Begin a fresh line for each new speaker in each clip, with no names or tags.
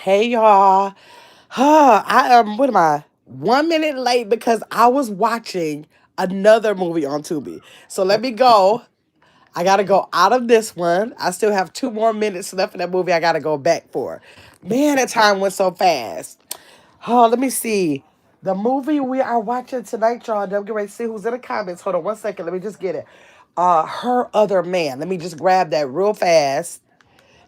Hey y'all. I am, what am I? 1 minute late because I was watching another movie on Tubi. So let me go. I gotta go out of this one. I still have 2 more minutes left in that movie I gotta go back for. Man, that time went so fast. Oh, let me see. The movie we are watching tonight, y'all. Don't get ready to see who's in the comments. Hold on 1 second. Let me just get it. Her Other Man. Let me just grab that real fast.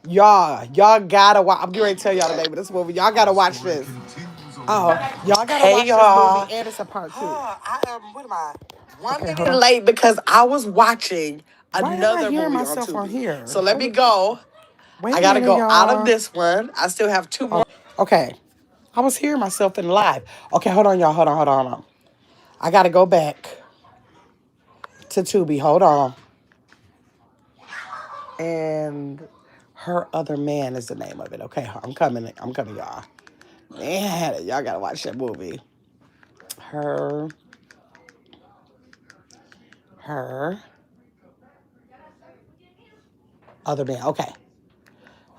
Y'all gotta watch. I'm getting ready to tell y'all the name of this movie. Y'all gotta watch this. Oh, y'all gotta
Hey
watch this
y'all.
movie, and it's a part two.
I am. What am I? One
Okay,
minute
hold on.
late because I was watching
Why am I
another
hearing
movie on
myself on
Tubi.
here?
So let me go.
Wait
I
a
gotta
minute,
go out of
y'all.
this one. I still have two
Oh,
more.
okay. I was hearing myself in live. Okay, hold on, y'all. Hold on. I gotta go back to Tubi. Hold on. And Her Other Man is the name of it. Okay, I'm coming. I'm coming, y'all. Man, y'all gotta watch that movie. Her, her Other Man. Okay.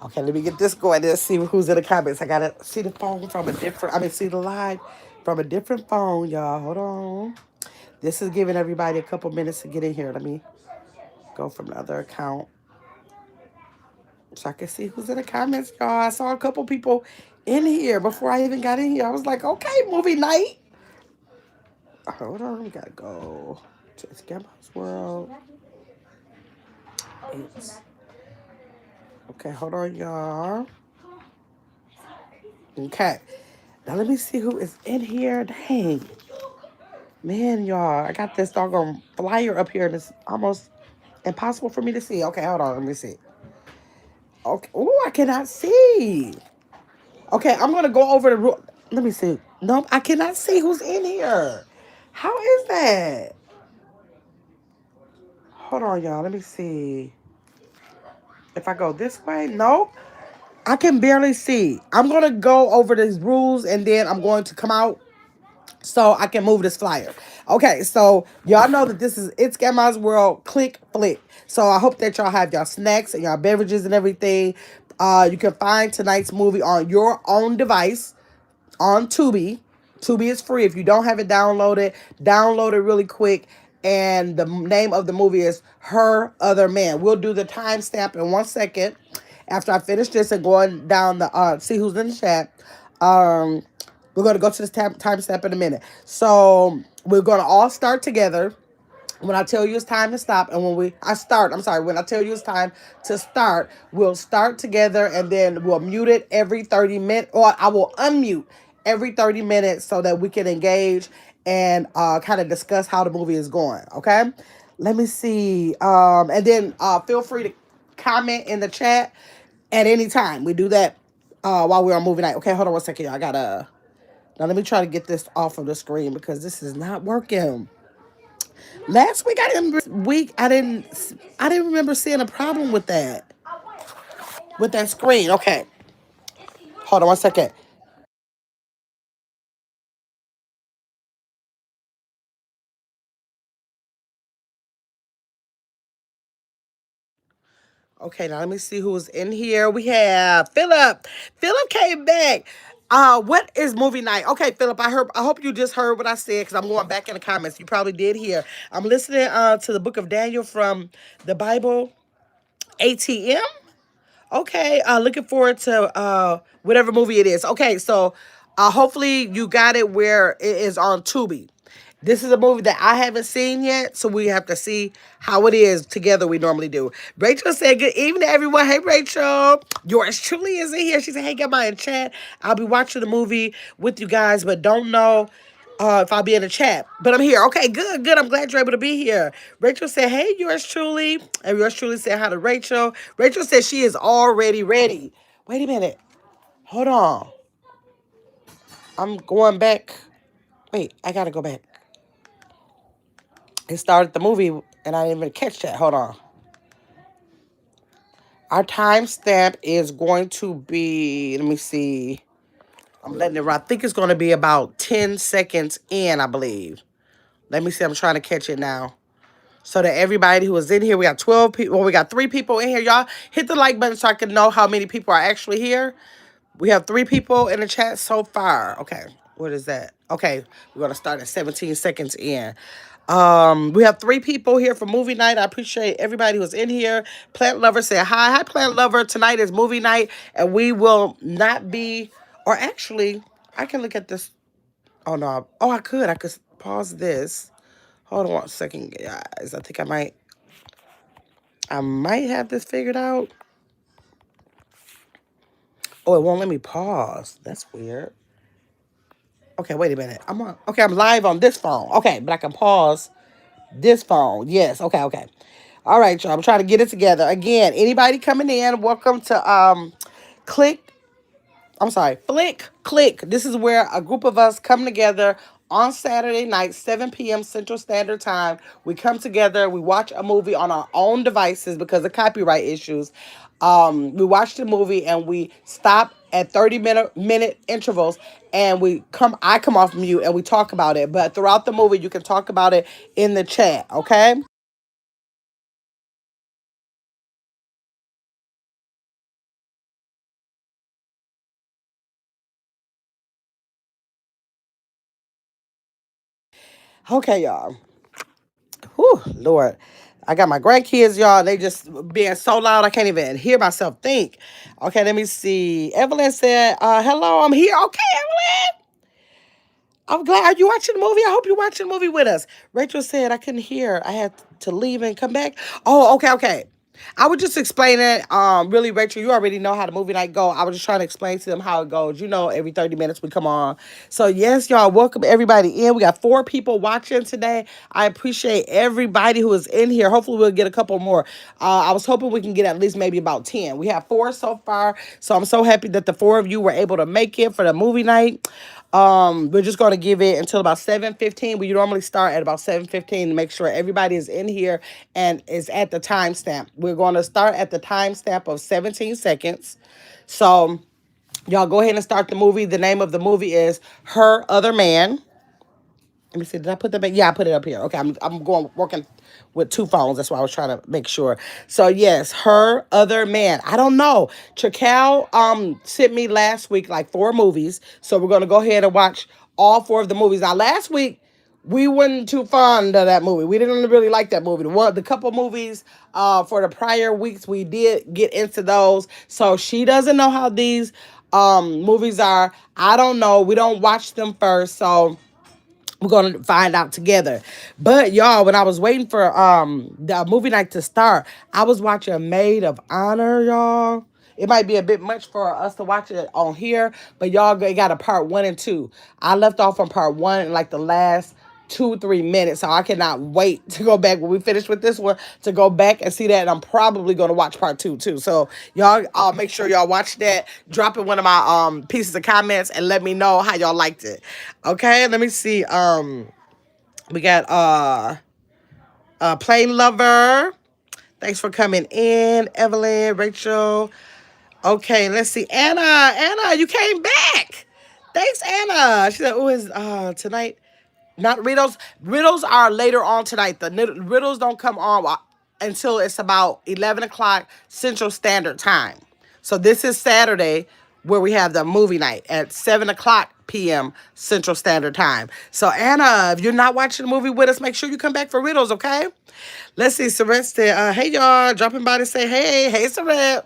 Okay, let me get this going and see who's in the comments. I gotta see the phone from a different, see the live from a different phone, y'all. Hold on. This is giving everybody a couple minutes to get in here. Let me go from the other account so I can see who's in the comments, y'all. I saw a couple people in here before I even got in here. I was like, okay, movie night. Hold on, we gotta go to Scambo's World. It's, okay, hold on, y'all. Okay. Now let me see who is in here. Dang. Man, y'all, I got this doggone flyer up here and it's almost impossible for me to see. Okay, hold on, let me see. Okay, oh, I cannot see. Okay, I'm gonna go over the rule. Let me see. Nope, I cannot see who's in here. How is that? Hold on, y'all. Let me see. If I go this way, nope. I can barely see. I'm gonna go over these rules and then I'm going to come out so I can move this flyer. Okay, so y'all know that this is It's Grandma's World Click Flick. So I hope that y'all have y'all snacks and y'all beverages and everything. You can find tonight's movie on your own device on Tubi. Tubi is free. If you don't have it downloaded, download it really quick. And the name of the movie is Her Other Man. We'll do the timestamp in 1 second after I finish this and going down the see who's in the chat. Um, we're gonna go to this timestamp in a minute. So we're gonna all start together. When I tell you it's time to stop, and when I tell you it's time to start, we'll start together and then we'll mute it every 30 minutes, or I will unmute every 30 minutes so that we can engage and kind of discuss how the movie is going. Okay? Let me see. And then feel free to comment in the chat at any time. We do that while we're on movie night. Okay, hold on 1 second, y'all. Now let me try to get this off of the screen because this is not working. Last week I didn't remember seeing a problem with that screen. Okay. Hold on 1 second. Okay, now let me see who's in here. We have Philip. Philip came back. What is movie night? Okay, Philip, I hope you just heard what I said because I'm going back in the comments. You probably did hear. I'm listening to the book of Daniel from the Bible ATM. Okay, looking forward to whatever movie it is. Okay, so hopefully you got it where it is on Tubi. This is a movie that I haven't seen yet, so we have to see how it is together. We normally do. Rachel said, "Good evening, everyone." Hey, Rachel. Yours truly is in here. She said, "Hey, get my in chat. I'll be watching the movie with you guys, but don't know if I'll be in the chat. But I'm here. Okay, good. I'm glad you're able to be here." Rachel said, "Hey, yours truly." And yours truly said hi to Rachel. Rachel said she is already ready. Wait a minute. Hold on. I'm going back. Wait, I gotta go back. It started the movie and I didn't even catch that. Hold on. Our timestamp is going to be, let me see. I'm letting it run. I think it's going to be about 10 seconds in, I believe. Let me see. I'm trying to catch it now. So that everybody who is in here, we got 12 people. Well, we got 3 people in here. Y'all hit the like button so I can know how many people are actually here. We have 3 people in the chat so far. Okay, what is that? Okay, we're gonna start at 17 seconds in. We have 3 people here for movie night. I appreciate everybody who's in here. Plant Lover said hi. Hi, Plant Lover. Tonight is movie night, and we will not be. Or actually, I can look at this. Oh no. Oh, I could. I could pause this. Hold on one second, guys. I think I might. I might have this figured out. Oh, it won't let me pause. That's weird. Okay, wait a minute. I'm on. Okay, I'm live on this phone. Okay, but I can pause this phone. Yes. Okay. Okay. All right, y'all. I'm trying to get it together. Again, anybody coming in, welcome to click. I'm sorry, Flick Click. This is where a group of us come together on Saturday night, 7 p.m. Central Standard Time. We come together, we watch a movie on our own devices because of copyright issues. We watch the movie and we stop at 30-minute intervals and I come off mute and we talk about it. But throughout the movie, you can talk about it in the chat, okay? Okay, y'all. Whew, Lord. I got my grandkids, y'all. They just being so loud, I can't even hear myself think. Okay, let me see. Evelyn said, hello, I'm here. Okay, Evelyn. I'm glad. Are you watching the movie? I hope you're watching the movie with us. Rachel said, I couldn't hear. I had to leave and come back. Oh, okay, okay. I would just explain it. Really, Rachel, you already know how the movie night go. I was just trying to explain to them how it goes. You know, every 30 minutes we come on. So yes, y'all, welcome everybody in. We got 4 people watching today. I appreciate everybody who is in here. Hopefully we'll get a couple more. I was hoping we can get at least maybe about 10. We have 4 so far. So I'm so happy that the 4 of you were able to make it for the movie night. We're just going to give it until about 7:15. We normally start at about 7:15 to make sure everybody is in here and is at the timestamp. We're going to start at the timestamp of 17 seconds. So y'all go ahead and start the movie. The name of the movie is Her Other Man. Let me see. Did I put that back? Yeah, I put it up here. Okay, I'm going working with 2 phones. That's why I was trying to make sure. So yes, Her Other Man. I don't know. Chacal sent me last week like 4 movies. So we're gonna go ahead and watch all 4 of the movies. Now last week we weren't too fond of that movie. We didn't really like that movie. The couple movies for the prior weeks we did get into those. So she doesn't know how these movies are. I don't know. We don't watch them first. So we're gonna find out together. But y'all, when I was waiting for the movie night to start, I was watching Maid of Honor, y'all. It might be a bit much for us to watch it on here, but y'all got a part 1 and 2. I left off on part 1 in like the last 2 3 minutes, so I cannot wait to go back when we finish with this one to go back and see that. And I'm probably gonna watch part 2 too. So y'all, make sure y'all watch that. Drop in one of my pieces of comments and let me know how y'all liked it. Okay, let me see. We got Plain Lover. Thanks for coming in, Evelyn, Rachel. Okay, let's see. Anna, you came back. Thanks, Anna. She said, "Oh, is tonight?" Not riddles. Riddles are later on tonight. The riddles don't come on until it's about 11 o'clock Central Standard Time. So this is Saturday where we have the movie night at 7 o'clock p.m. Central Standard Time. So Anna, if you're not watching the movie with us, make sure you come back for riddles, okay? Let's see. Saret said, hey y'all, dropping by to say hey. Hey Saret.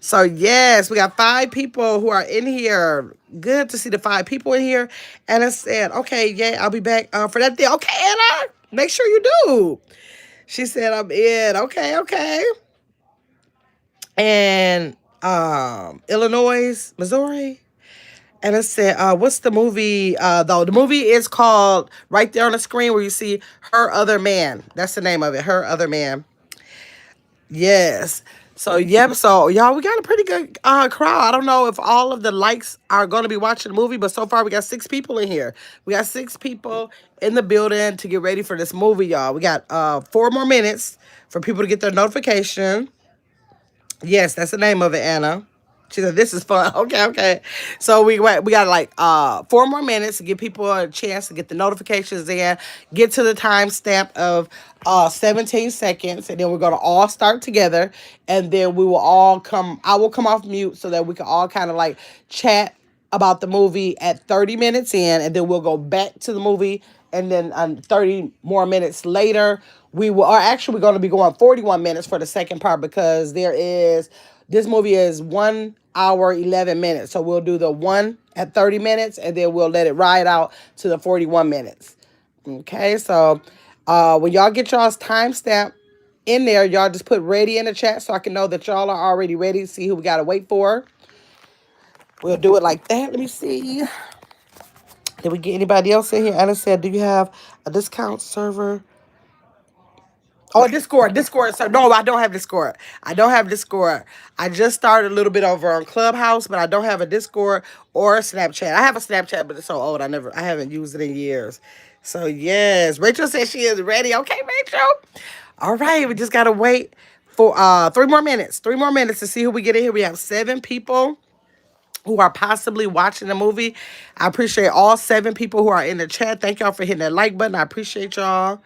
So yes, we got 5 people who are in here. Good to see the 5 people in here. Anna said, okay, yeah, I'll be back for that day. Okay, Anna, make sure you do. She said, I'm in. Okay, okay. And Illinois, Missouri. Anna said, what's the movie, though? The movie is called, right there on the screen where you see Her Other Man. That's the name of it, Her Other Man. Yes. So yep. So y'all, we got a pretty good crowd. I don't know if all of the likes are going to be watching the movie, but so far we got 6 people in here. We got 6 people in the building to get ready for this movie, y'all. We got 4 more minutes for people to get their notification. Yes, that's the name of it, Anna. She said, "This is fun." Okay, okay. So we got like 4 more minutes to give people a chance to get the notifications in, get to the timestamp of 17 seconds, and then we're gonna all start together, and then we will all come. I will come off mute so that we can all kind of like chat about the movie at 30 minutes in, and then we'll go back to the movie, and then 30 more minutes later we will, or actually we're going to be going 41 minutes for the second part, because this movie is 1 hour 11 minutes, so we'll do the one at 30 minutes, and then we'll let it ride out to the 41 minutes. Okay, so when y'all get y'all's timestamp in there, y'all just put ready in the chat so I can know that y'all are already ready to see who we got to wait for. We'll do it like that. Let me see. Did we get anybody else in here? Anna said, "Do you have a discount server?" Oh, Discord. Discord. So no, I don't have Discord. I don't have Discord. I just started a little bit over on Clubhouse, but I don't have a Discord or a Snapchat. I have a Snapchat, but it's so old. I haven't used it in years. So yes, Rachel says she is ready. Okay, Rachel. All right, we just gotta wait for 3 more minutes. 3 more minutes to see who we get in here. We have 7 people who are possibly watching the movie. I appreciate all 7 people who are in the chat. Thank y'all for hitting that like button. I appreciate y'all.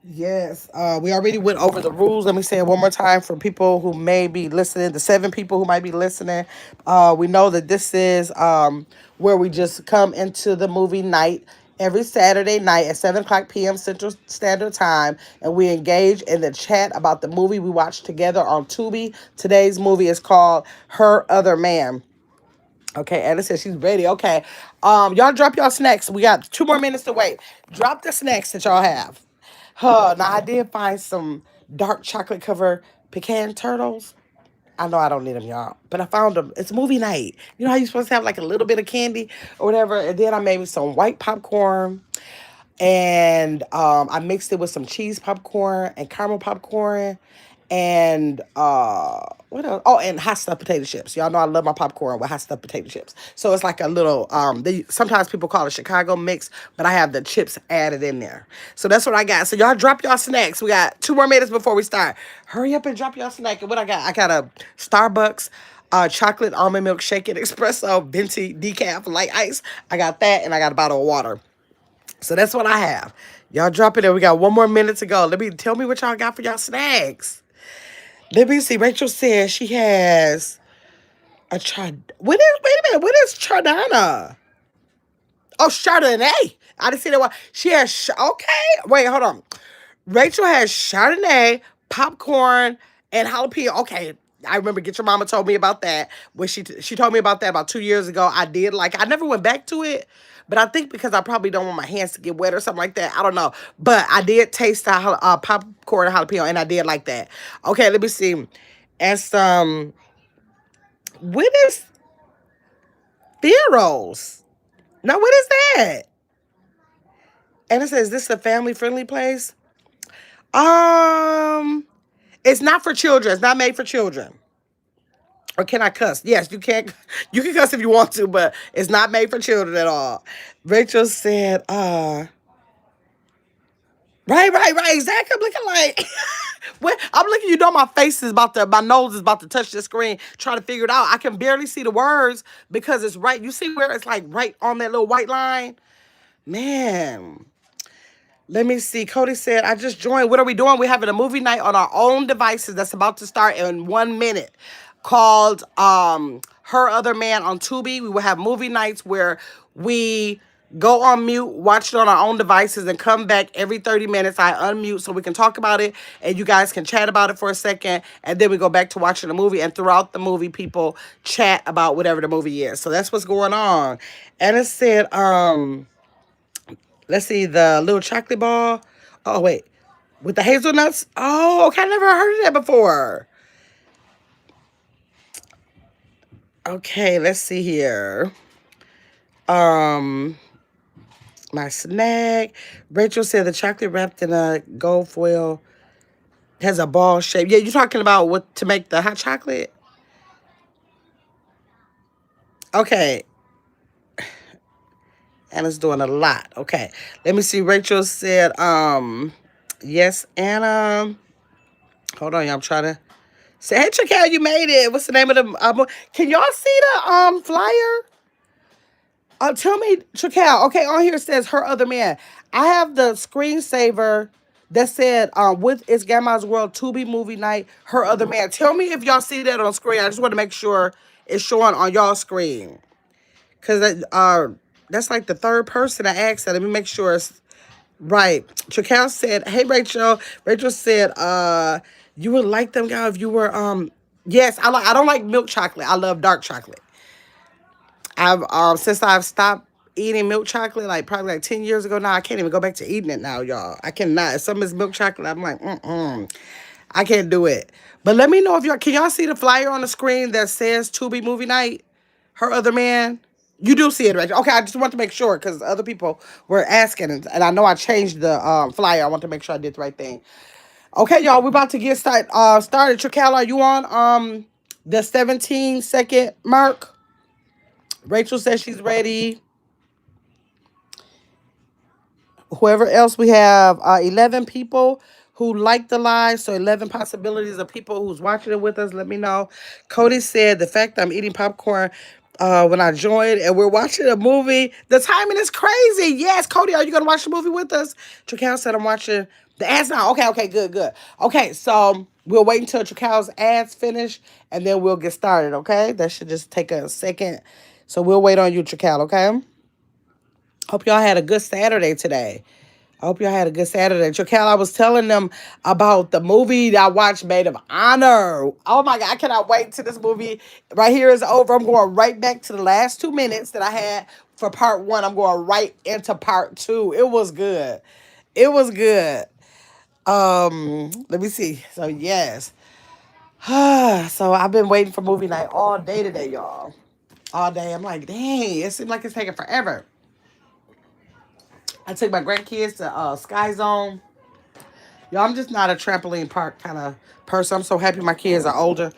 Yes, we already went over the rules. Let me say it one more time for people who may be listening, the 7 people who might be listening. We know that this is where we just come into the movie night every Saturday night at 7 o'clock p.m. Central Standard Time, and we engage in the chat about the movie we watched together on Tubi. Today's movie is called Her Other Man. Okay, Anna says she's ready. Okay. Y'all drop y'all snacks. We got 2 more minutes to wait. Drop the snacks that y'all have. Now I did find some dark chocolate covered pecan turtles. I know I don't need them, y'all, but I found them. It's movie night. You know how you're supposed to have like a little bit of candy or whatever? And then I made me some white popcorn, and I mixed it with some cheese popcorn and caramel popcorn, and what else? Oh, and hot stuffed potato chips. Y'all know I love my popcorn with hot stuffed potato chips. So it's like a little sometimes people call it Chicago mix, but I have the chips added in there. So that's what I got. So y'all drop y'all snacks. We got 2 more minutes before we start. Hurry up and drop y'all snack. And what I got? I got a Starbucks chocolate almond milk shaken espresso venti decaf light ice. I got that, and I got a bottle of water. So that's what I have. Y'all drop it in. We got 1 more minute to go. Tell me what y'all got for y'all snacks. Let me see. Rachel says she has a wait a minute. What is Chardonna? Oh, Chardonnay. I didn't see that one. She has okay. Wait, hold on. Rachel has Chardonnay, popcorn, and jalapeno. Okay, I remember Get Your Mama told me about that. When she told me about that about 2 years ago. I did like. I never went back to it, but I think because I probably don't want my hands to get wet or something like that. I don't know, but I did taste the popcorn and jalapeno, and I did like that. Okay, let me see. And some. What is Theros? Now what is that? And it says this is a family friendly place. Um. It's not for children. It's not made for children. Or can I cuss? Yes, you can. You can cuss if you want to, but it's not made for children at all. Rachel said, right. Exactly. I'm looking like, what? I'm looking, you know, my nose is about to touch the screen, trying to figure it out. I can barely see the words because it's right. You see where it's like right on that little white line? Man. Let me see. Cody said, I just joined. What are we doing? We're having a movie night on our own devices that's about to start in 1 minute called Her Other Man on Tubi. We will have movie nights where we go on mute, watch it on our own devices, and come back every 30 minutes. I unmute so we can talk about it, and you guys can chat about it for a second, and then we go back to watching the movie. And throughout the movie, people chat about whatever the movie is. So that's what's going on. And it said, let's see, the little chocolate ball. Oh, wait. With the hazelnuts? Oh, okay. I never heard of that before. Okay, let's see here. My snack. Rachel said the chocolate wrapped in a gold foil has a ball shape. Yeah, you're talking about what to make the hot chocolate? Okay. Anna's doing a lot. Okay. Let me see. Rachel said, yes, Anna. Hold on, y'all. I'm trying to Say, hey, Chakelle, you made it. What's the name of the? Can y'all see the flyer? Tell me, Chakelle. Okay, on here it says her other man. I have the screensaver that said, with It's Grandma's World Tubi movie night, her other man. Tell me if y'all see that on screen. I just want to make sure it's showing on y'all screen. Because that's like the third person I asked that. Let me make sure it's right. Chakelle said, hey, Rachel. Rachel said, you would like them, guy, if you were, yes, I don't like milk chocolate. I love dark chocolate. I've since I've stopped eating milk chocolate, like probably like 10 years ago now, I can't even go back to eating it now, y'all. I cannot. If something is milk chocolate, I'm like, I can't do it. But let me know if y'all can y'all see the flyer on the screen that says Tubi movie night? Her other man. You do see it, right? Okay, I just want to make sure because other people were asking, and I know I changed the flyer. I want to make sure I did the right thing. Okay, y'all, we're about to get started. Tricala, are you on the 17-second mark? Rachel says she's ready. Whoever else, we have 11 people who like the live, so 11 possibilities of people who's watching it with us. Let me know. Cody said the fact I'm eating popcorn when I joined and we're watching a movie, the timing is crazy. Yes, Cody, are you gonna watch the movie with us? Tricale said I'm watching the ads now. Okay, good. Okay, so we'll wait until Tricale's ads finish and then we'll get started. Okay, that should just take a second. So we'll wait on you, Tricale. Okay. Hope y'all had a good Saturday today. I hope y'all had a good Saturday. Chakelle, I was telling them about the movie that I watched, Maid of Honor. Oh my God, I cannot wait till this movie right here is over. I'm going right back to the last 2 minutes that I had for part one. I'm going right into part two. It was good. It was good. Let me see. So yes. So I've been waiting for movie night all day today, y'all. All day. I'm like, dang, it seems like it's taking forever. I took my grandkids to Sky Zone. Yo, I'm just not a trampoline park kind of person. I'm so happy my kids are older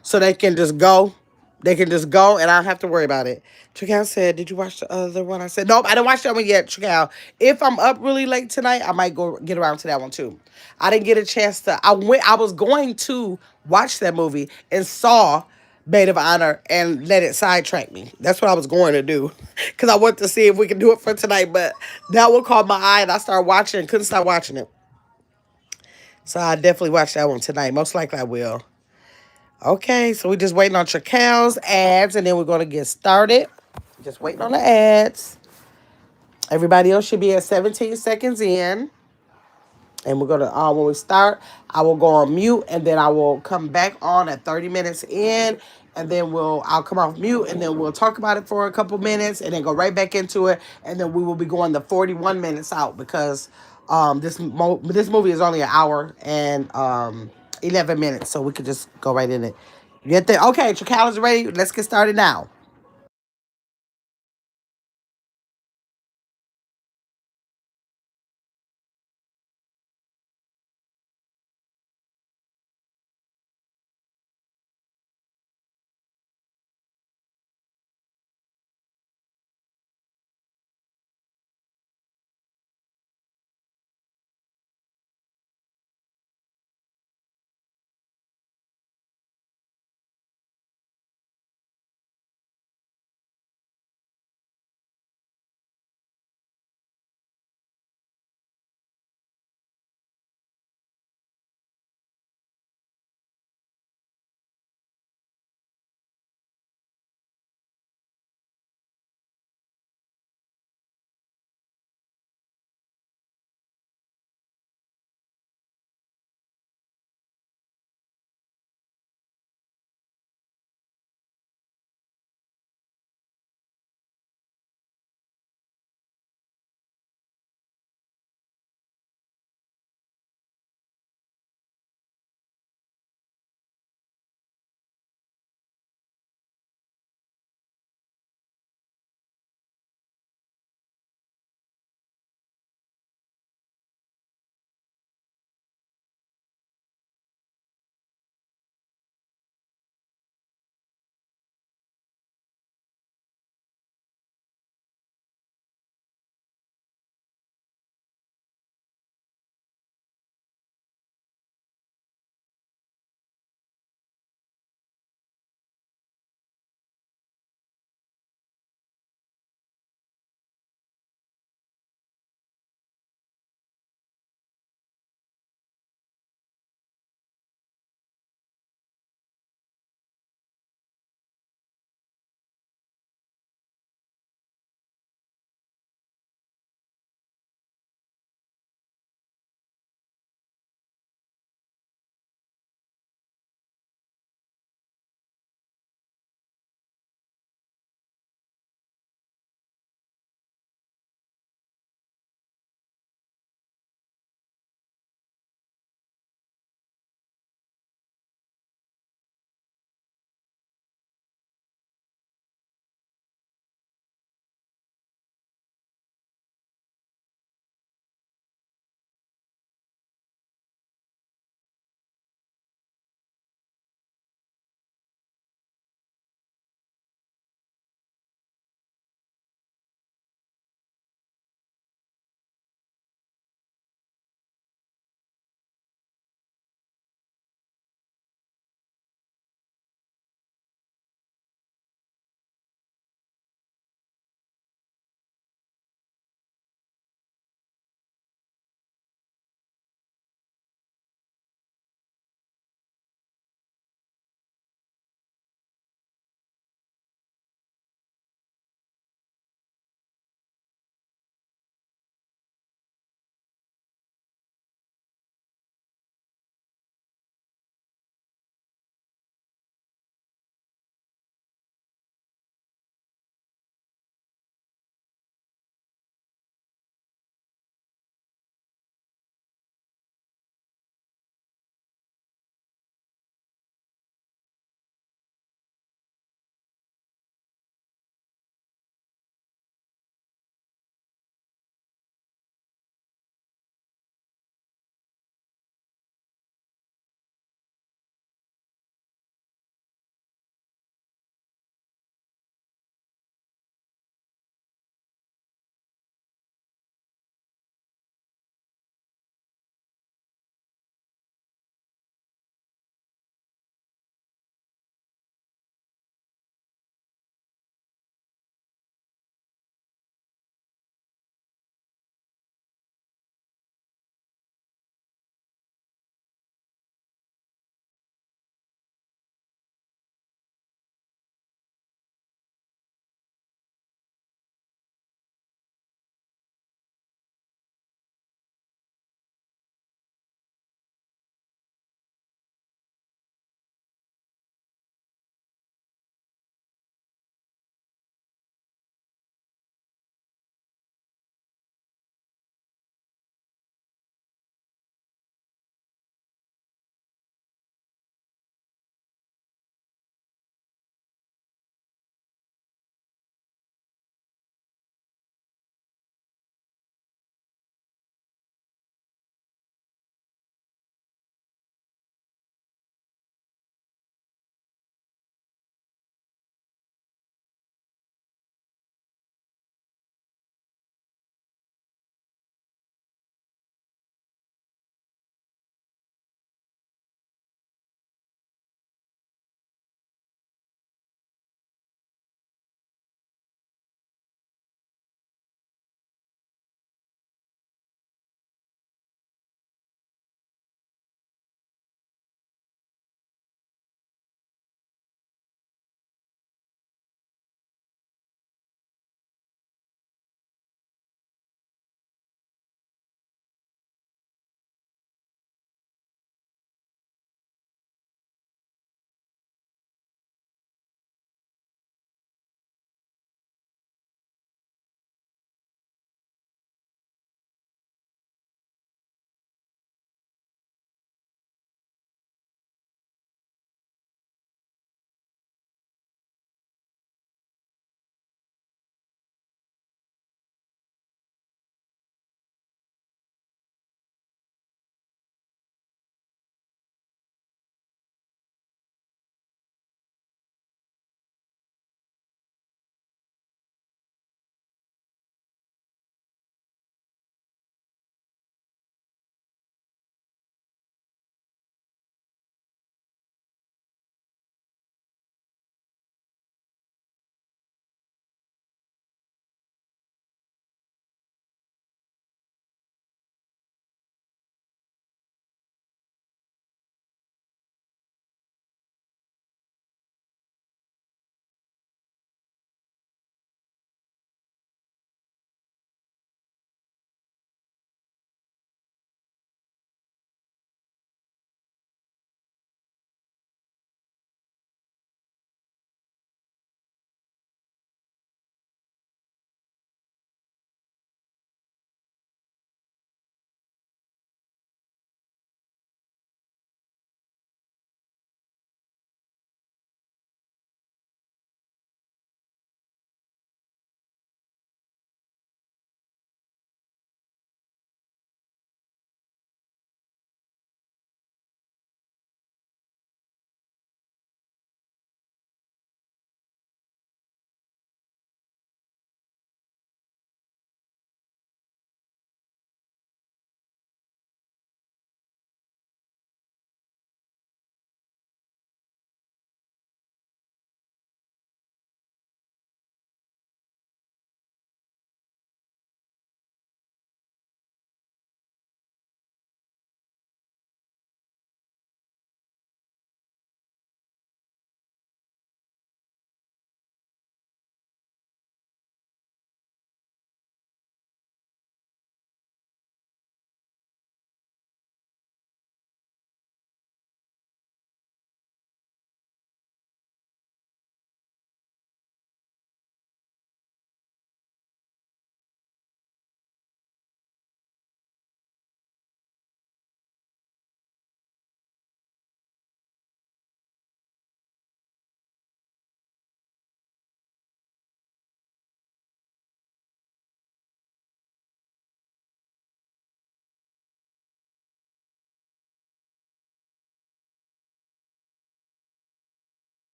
so they can just go. They can just go and I don't have to worry about it. Chakal said, did you watch the other one? I said, nope, I didn't watch that one yet, Chakal. If I'm up really late tonight, I might go get around to that one too. I didn't get a chance to. I was going to watch that movie and saw Maid of Honor and let it sidetrack me. That's what I was going to do. Because I wanted to see if we could do it for tonight. But that one caught my eye and I started watching and couldn't stop watching it. So I definitely watch that one tonight. Most likely I will. Okay, so we're just waiting on Chakale's ads and then we're going to get started. Just waiting on the ads. Everybody else should be at 17 seconds in. And we're going to, when we start, I will go on mute and then I will come back on at 30 minutes in. And then I'll come off mute and then we'll talk about it for a couple minutes and then go right back into it. And then we will be going the 41 minutes out because this movie is only an hour and 11 minutes. So we could just go right in it. You get there? Okay, your calendar's ready. Let's get started now.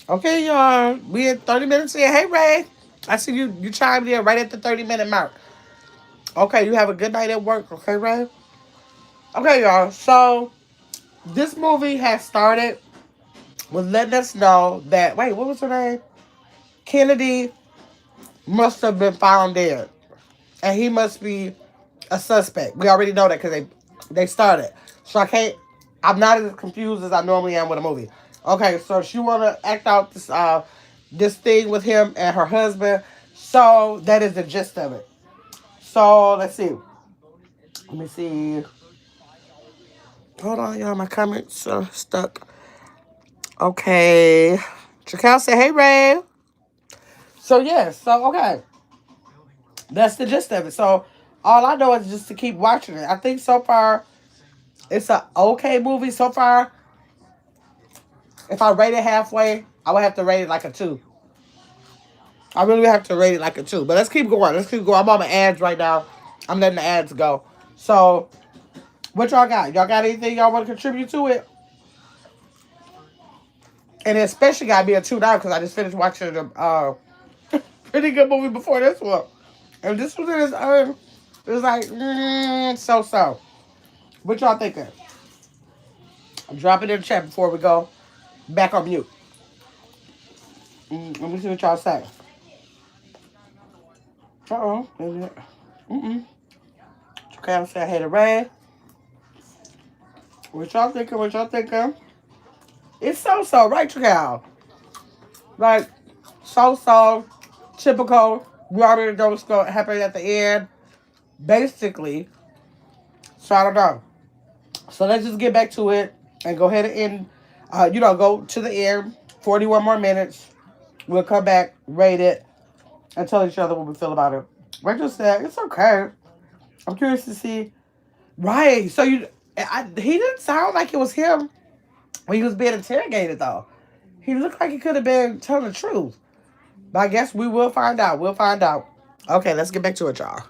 Okay, y'all. We at 30 minutes in. Hey, Ray. I see you chimed in right at the 30-minute mark. Okay, you have a good night at work. Okay, Ray? Okay, y'all. So, this movie has started with letting us know that, wait, what was her name? Kennedy must have been found dead. And he must be a suspect. We already know that because they started. So I'm not as confused as I normally am with a movie. Okay, so she wanna act out this thing with him and her husband. So that is the gist of it. So let's see. Let me see. Hold on, y'all. My comments are stuck. Okay. Jacal said, "Hey, Ray." So yes. So okay. That's the gist of it. So all I know is just to keep watching it. I think so far it's a okay movie so far. If I rate it halfway, I would have to rate it like a 2. I really have to rate it like a 2. But let's keep going. Let's keep going. I'm on the ads right now. I'm letting the ads go. So, what y'all got? Y'all got anything y'all want to contribute to it? And it especially got to be a 2 now because I just finished watching a pretty good movie before this one. And this one is, it was like, so. What y'all thinking? Drop it in the chat before we go back on mute. Let me see what y'all say. Uh-oh. Mm-mm. Okay, I'm saying I had a red. What y'all thinking? What y'all thinking? It's so, right, Cal? Like, so, typical. We already know what's going to happen at the end. Basically. So, I don't know. So, let's just get back to it and go ahead and end, go to the end. 41 more minutes. We'll come back, rate it, and tell each other what we feel about it. Rachel said, it's okay. I'm curious to see. Right. So, he didn't sound like it was him when he was being interrogated, though. He looked like he could have been telling the truth. But I guess we will find out. We'll find out. Okay, let's get back to it, y'all.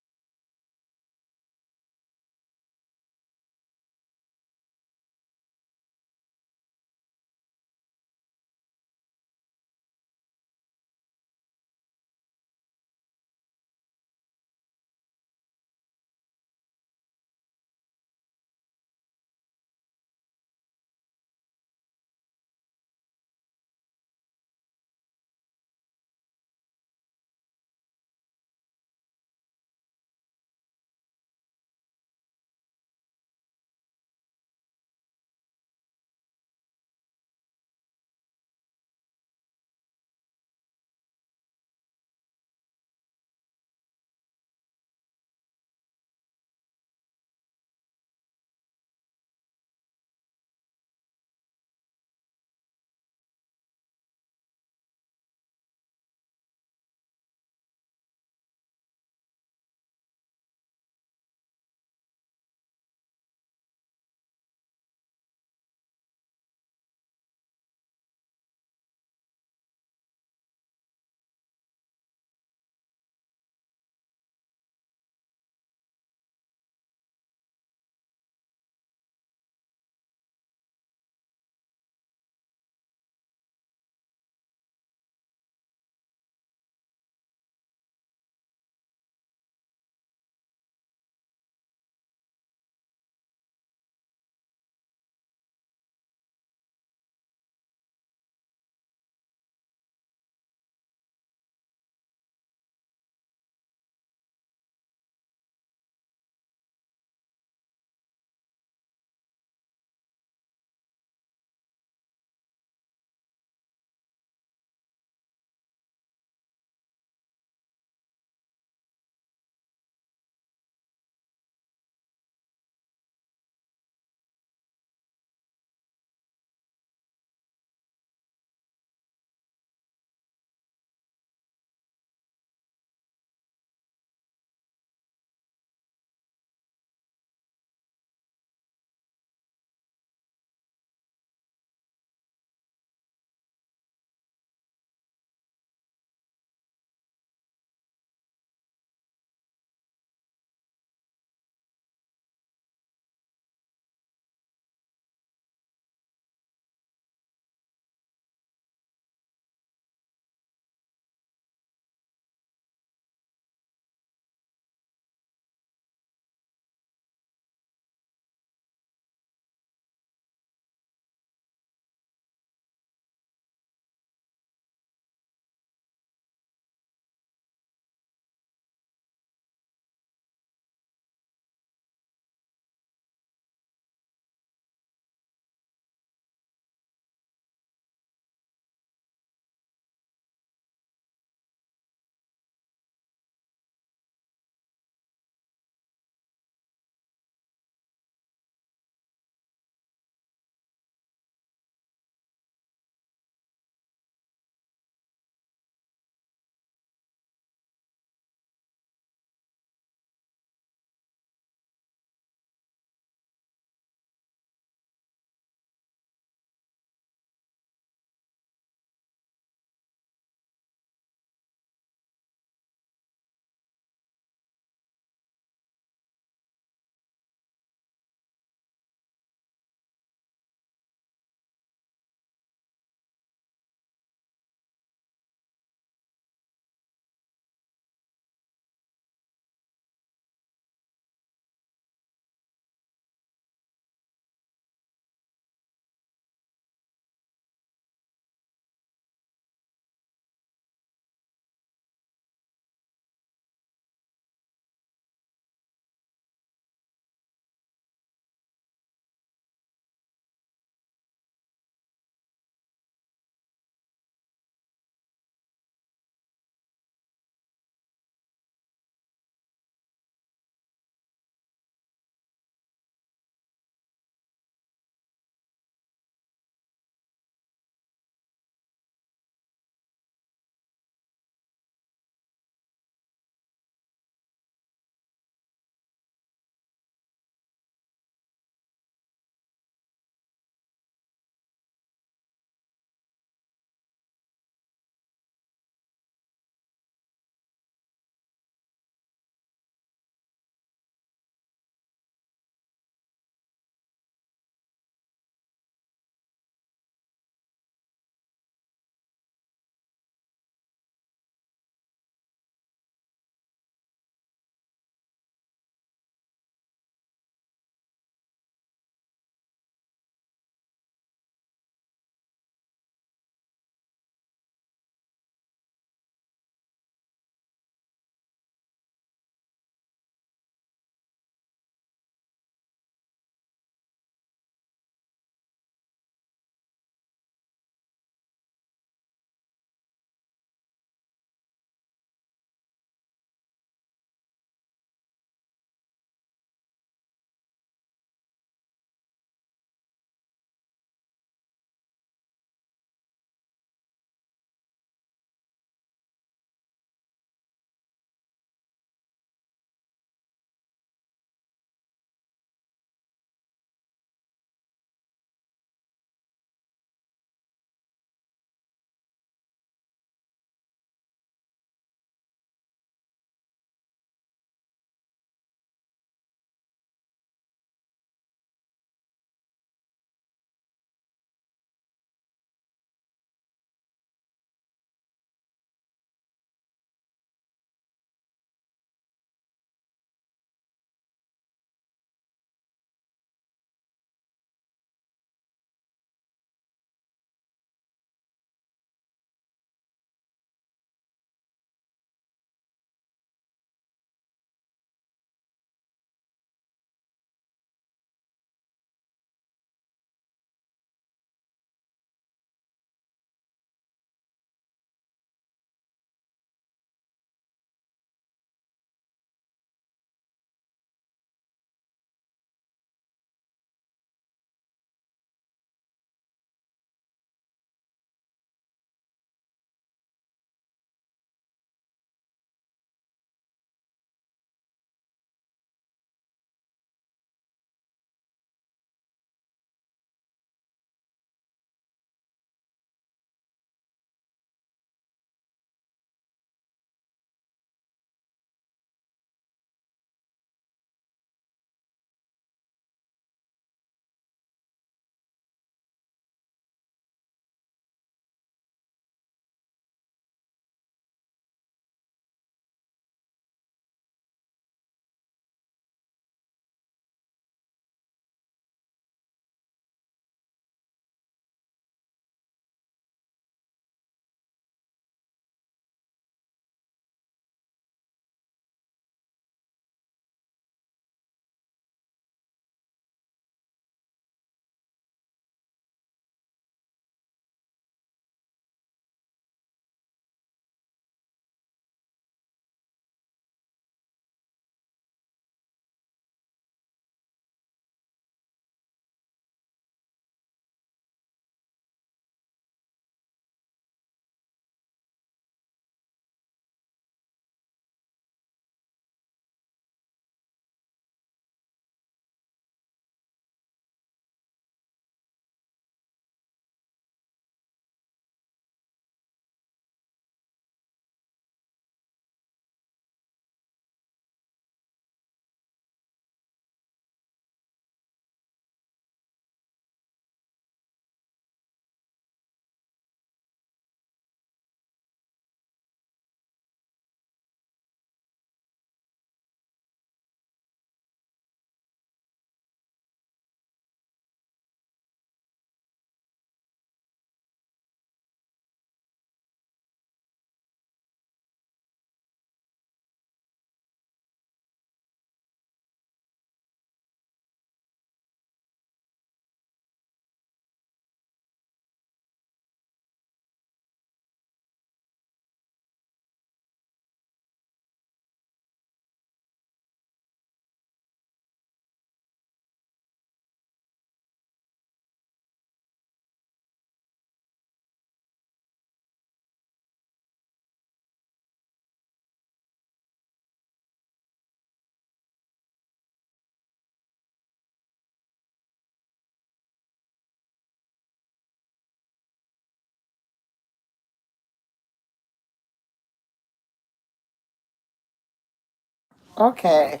Okay.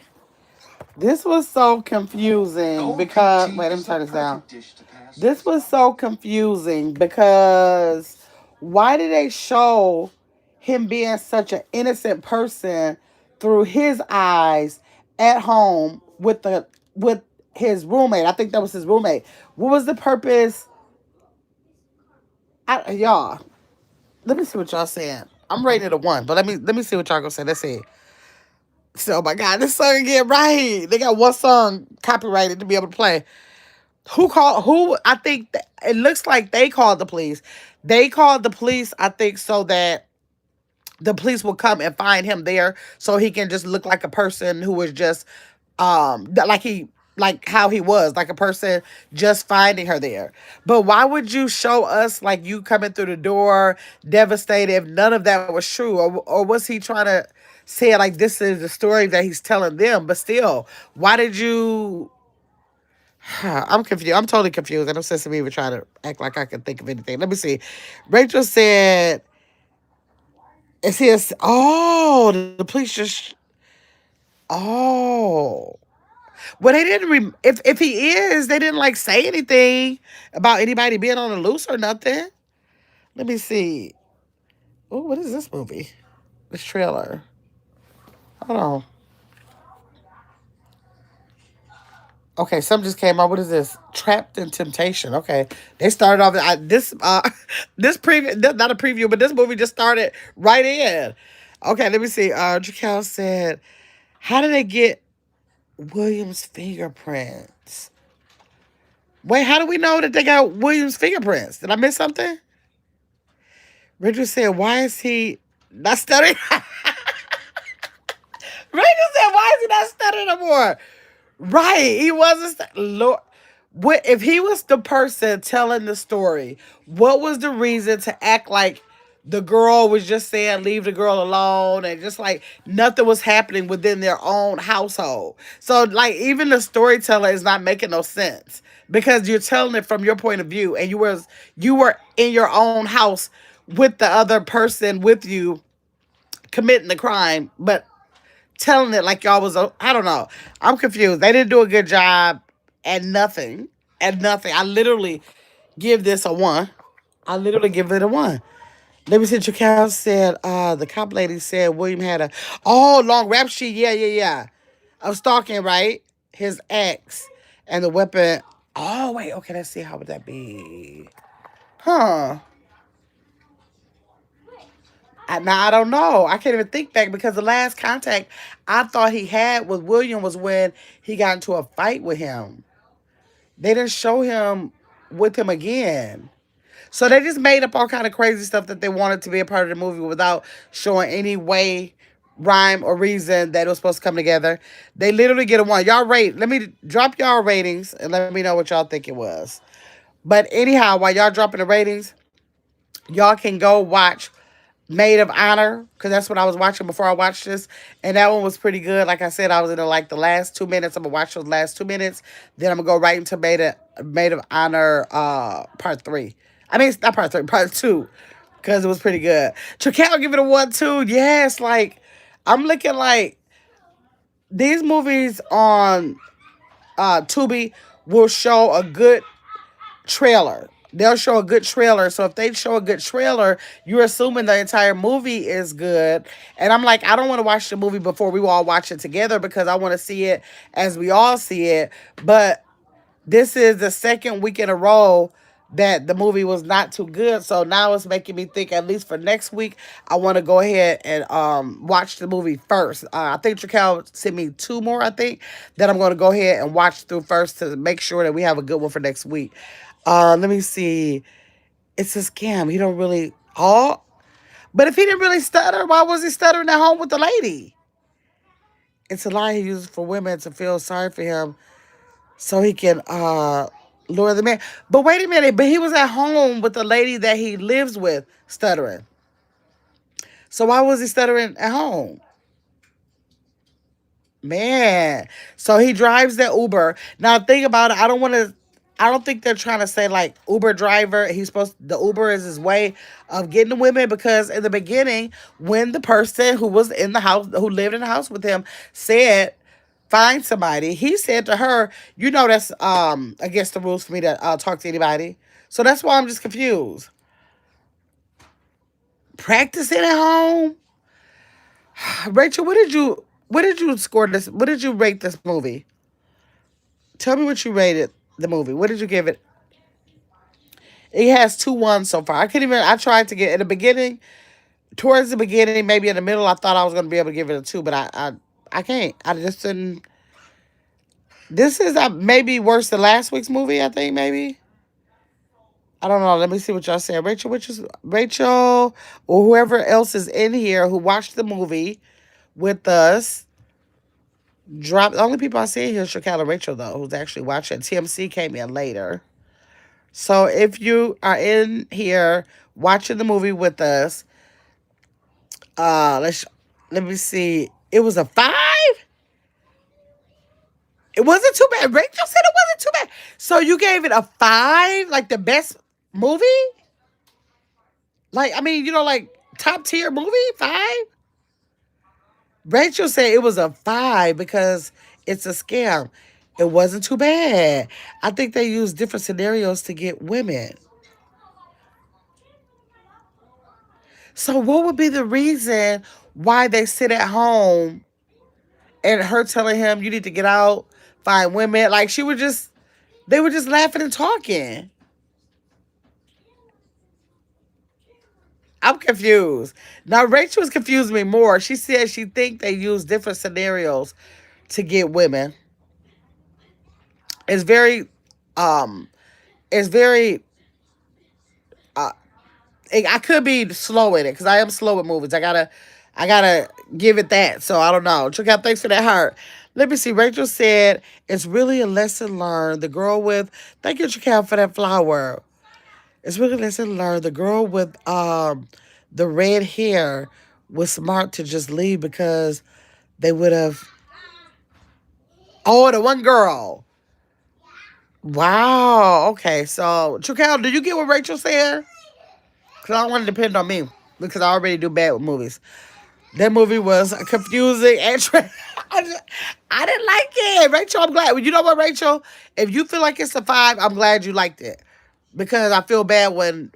This was so confusing because wait, let me turn this down. This was so confusing because why did they show him being such an innocent person through his eyes at home with his roommate? I think that was his roommate. What was the purpose? Y'all, let me see what y'all saying. I'm rating it a one, but let me see what y'all gonna say. Let's see. So, oh my God, this song again, right? They got one song copyrighted to be able to play. Who called? Who? I think it looks like they called the police. They called the police, I think, so that the police will come and find him there, so he can just look like a person who was just, like like how he was, like a person just finding her there. But why would you show us like you coming through the door, devastated, if none of that was true, or was he trying to say like this is the story that he's telling them? But still, why did you? I'm confused. I'm totally confused. I don't sense me even trying to act like I can think of anything. Let me see. Rachel said, "It says, oh, the police just, oh, well, they didn't. If he is, they didn't like say anything about anybody being on the loose or nothing. Let me see. Oh, what is this movie? This trailer. Hold on. Okay, something just came out. What is this? Trapped in Temptation. Okay, they started off this this preview, not a preview, but this movie just started right in. Okay, let me see. Jacal said, "How did they get Williams' fingerprints?" Wait, how do we know that they got Williams' fingerprints? Did I miss something? Richard said, "Why is he not studying?" Richard said, "Why is he not studying no more?" Right, he wasn't. Lord, what if he was the person telling the story? What was the reason to act like the girl was just saying leave the girl alone and just like nothing was happening within their own household? So like even the storyteller is not making no sense because you're telling it from your point of view, and you were in your own house with the other person with you committing the crime, but telling it like y'all was, I don't know. I'm confused. They didn't do a good job at nothing. At nothing. I literally give this a one. I literally give it a one. Let me see. Chakal said, the cop lady said William had a, oh, long rap sheet. Yeah, yeah, yeah. Of stalking, right? His ex and the weapon. Oh, wait. Okay, let's see. How would that be? Huh. Now I don't know. I can't even think back because the last contact I thought he had with William was when he got into a fight with him. They didn't show him with him again. So they just made up all kind of crazy stuff that they wanted to be a part of the movie without showing any way, rhyme, or reason that it was supposed to come together. They literally get a one. Y'all rate. Let me drop y'all ratings and let me know what y'all think it was. But anyhow, while y'all dropping the ratings, y'all can go watch Maid of Honor, because that's what I was watching before I watched this, and that one was pretty good. Like I said, I was in like the last 2 minutes. I'm gonna watch those last 2 minutes, then I'm gonna go right into Maid of Honor part three. I mean, it's not part three, part two, because it was pretty good. Tricale give it a one too. Yes, like I'm looking like these movies on Tubi will show a good trailer. They'll show a good trailer. So if they show a good trailer, you're assuming the entire movie is good. And I'm like, I don't want to watch the movie before we all watch it together because I want to see it as we all see it. But this is the second week in a row that the movie was not too good. So now it's making me think, at least for next week, I want to go ahead and watch the movie first. I think Trakel sent me two more, I think, that I'm going to go ahead and watch through first to make sure that we have a good one for next week. Let me see. It's a scam. He don't really, oh, but if he didn't really stutter, why was he stuttering at home with the lady? It's a lie he uses for women to feel sorry for him so he can lure the man. But wait a minute, but he was at home with the lady that he lives with stuttering. So why was he stuttering at home? Man. So he drives that Uber. Now think about it. I don't want to I don't think they're trying to say like Uber driver. The Uber is his way of getting the women because in the beginning, when the person who was in the house, who lived in the house with him, said find somebody, he said to her, "You know that's against the rules for me to talk to anybody." So that's why I'm just confused. Practicing at home, Rachel. What did you score this? What did you rate this movie? Tell me what you rated the movie. What did you give it? It has 2 1 so far. I couldn't even. I tried to get in the beginning, towards the beginning, maybe in the middle. I thought I was going to be able to give it a 2, but I can't. I just didn't. This is maybe worse than last week's movie. I think maybe. I don't know. Let me see what y'all say. Rachel, or whoever else is in here who watched the movie with us. Drop. The only people I see here is Shakala Rachel though, who's actually watching. TMC came in later. So if you are in here watching the movie with us, let's let me see. It was a 5. It wasn't too bad. Rachel said it wasn't too bad. So you gave it a 5, like the best movie? Like I mean, like top tier movie 5. Rachel said it was a 5 because it's a scam. It wasn't too bad. I think they use different scenarios to get women. So what would be the reason why they sit at home and her telling him you need to get out, find women? Like they were just laughing and talking. I'm confused. Now Rachel's confused me more. She said she think they use different scenarios to get women. It's very um it's very I could be slow in it because I am slow with movies. I gotta give it that. So I don't know. Check out. Thanks for that heart. Let me see. Rachel said it's really a lesson learned. The girl with thank you, Check out for that flower. It's really a lesson learned. The girl with the red hair was smart to just leave because they would have. Oh, the one girl. Wow. Okay. So, Chukal, do you get what Rachel said? Because I don't want to depend on me because I already do bad with movies. That movie was confusing and I didn't like it. Rachel, I'm glad. You know what, Rachel? If you feel like it's a 5, I'm glad you liked it. Because I feel bad when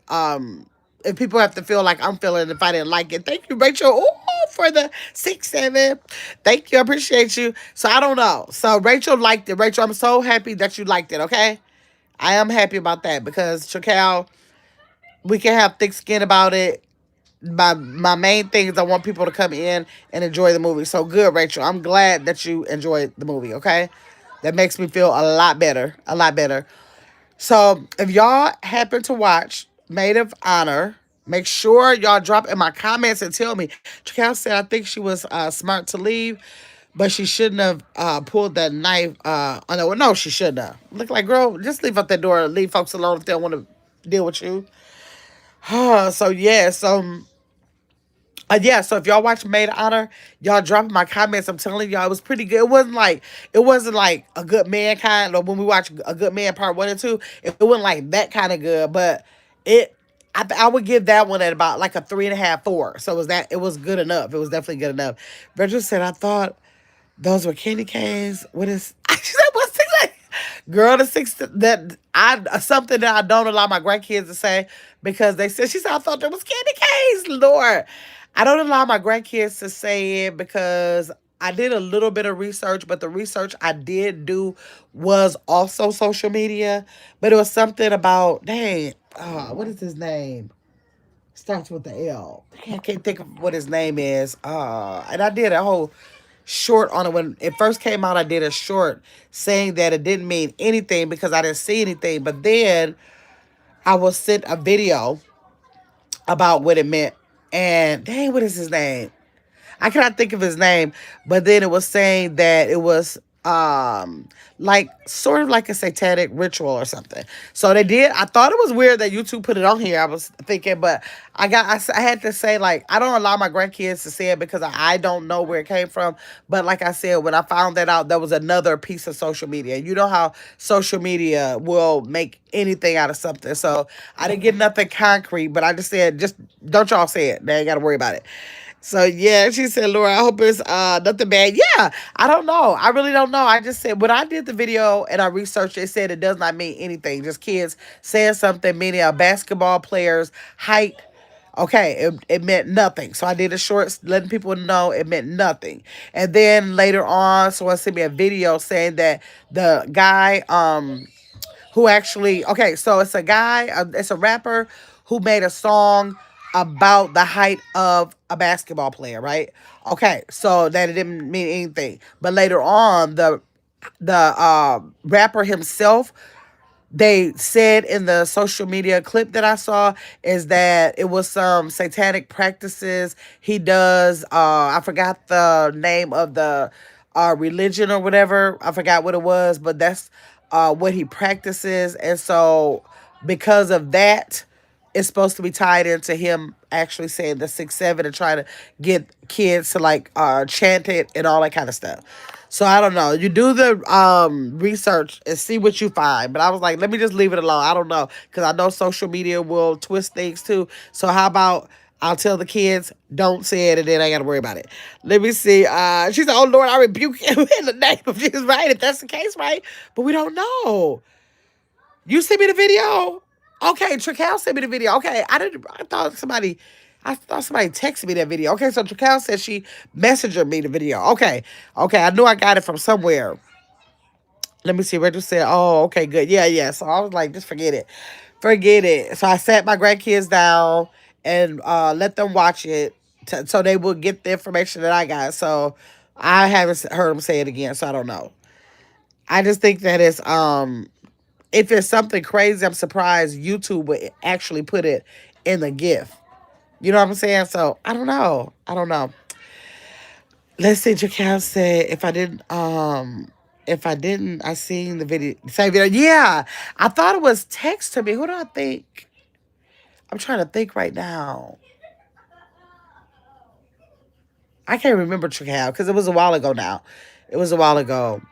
if people have to feel like I'm feeling if I didn't like it. Thank you, Rachel. Ooh, for the 6-7. Thank you. I appreciate you. So I don't know. So Rachel liked it. Rachel, I'm so happy that you liked it, okay? I am happy about that because Chakal, we can have thick skin about it. My main thing is I want people to come in and enjoy the movie. So good, Rachel. I'm glad that you enjoyed the movie, okay? That makes me feel a lot better. A lot better. So if y'all happen to watch Maid of Honor, make sure y'all drop in my comments and tell me. Chakal said I think she was smart to leave, but she shouldn't have pulled that knife. Oh no, she shouldn't have. Look like girl, just leave out that door. Leave folks alone if they don't want to deal with you. So yeah, so if y'all watch Maid of Honor, y'all drop in my comments. I'm telling y'all, it was pretty good. It wasn't like a Good Man kind, or when we watch a Good Man part 1 and 2, it wasn't like that kind of good. But it, I would give that one at about like a 3.5, 4. So it was good enough. It was definitely good enough. Bridget said, I thought those were candy canes. What is? She said, what's like? Girl, the six that I something that I don't allow my grandkids to say because they said she said I thought there was candy canes. Lord, I don't allow my grandkids to say it because I did a little bit of research, but the research I did do was also social media. But it was something about dang, what is his name? Starts with the L. I can't think of what his name is. And I did a whole short on it when it first came out. I did a short saying that it didn't mean anything because I didn't see anything. But then I was sent a video about what it meant. And dang, what is his name? I cannot think of his name. But then it was saying that it was um like sort of like a satanic ritual or something. So they did. I thought it was weird that YouTube put it on here. I was thinking, but I had to say, like, I don't allow my grandkids to see it because I don't know where it came from. But like I said, when I found that out, there was another piece of social media. You know how social media will make anything out of something. So I didn't get nothing concrete, but I just said, just don't y'all say it. They ain't got to worry about it. So yeah, she said, Laura, I hope it's nothing bad. Yeah, I don't know. I really don't know. I just said when I did the video and I researched it, said it does not mean anything. Just kids saying something, meaning a basketball player's height. Okay, it meant nothing. So I did a short letting people know it meant nothing. And then later on, someone sent me a video saying that the guy who actually, okay, so it's a guy, it's a rapper who made a song about the height of a basketball player, right? Okay, so that it didn't mean anything. But later on, the rapper himself, they said in the social media clip that I saw is that it was some satanic practices he does. I forgot the name of the religion or whatever. I forgot what it was, but that's what he practices. And so because of that, it's supposed to be tied into him actually saying the 6-7 and trying to get kids to like chant it and all that kind of stuff. So I don't know. You do the research and see what you find. But I was like, let me just leave it alone. I don't know. Because I know social media will twist things too. So how about I'll tell the kids, don't say it, and then I gotta worry about it. Let me see. She said, oh Lord, I rebuke him in the name of Jesus, right? If that's the case, right? But we don't know. You sent me the video? Okay, Tracal sent me the video. Okay, I thought somebody texted me that video. Okay, so Tracal said she messenger me the video. Okay, okay, I knew I got it from somewhere. Let me see. Rachel said, oh, okay, good. Yeah, yeah. So I was like, just forget it. Forget it. So I sat my grandkids down and let them watch it so they will get the information that I got. So I haven't heard them say it again, so I don't know. I just think that it's if it's something crazy, I'm surprised YouTube would actually put it in the gift. You know what I'm saying? So I don't know. I don't know. Let's see. Jacal said if I didn't, I seen the video. Same video. Yeah, I thought it was text to me. Who do I think? I'm trying to think right now. I can't remember Jacal because it was a while ago now. It was a while ago.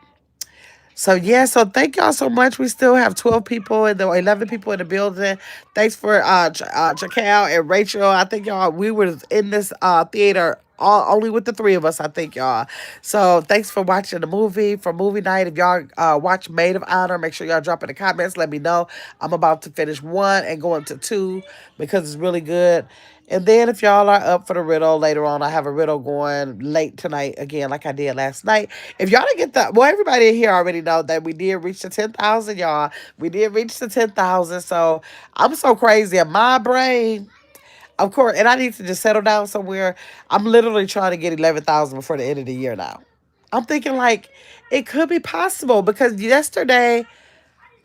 So yeah, so thank y'all so much. We still have 12 people in the 11 people in the building. Thanks for Jacal and Rachel. I think y'all we were in this theater only with the three of us, I think y'all. So thanks for watching the movie for movie night. If y'all watch Maid of Honor, make sure y'all drop in the comments. Let me know. I'm about to finish one and go into two because it's really good. And then if y'all are up for the riddle later on, I have a riddle going late tonight again, like I did last night. If y'all didn't get that, well, everybody in here already know that we did reach the 10,000, y'all. We did reach the 10,000. So I'm so crazy in my brain. Of course, and I need to just settle down somewhere. I'm literally trying to get 11,000 before the end of the year now. I'm thinking like it could be possible because yesterday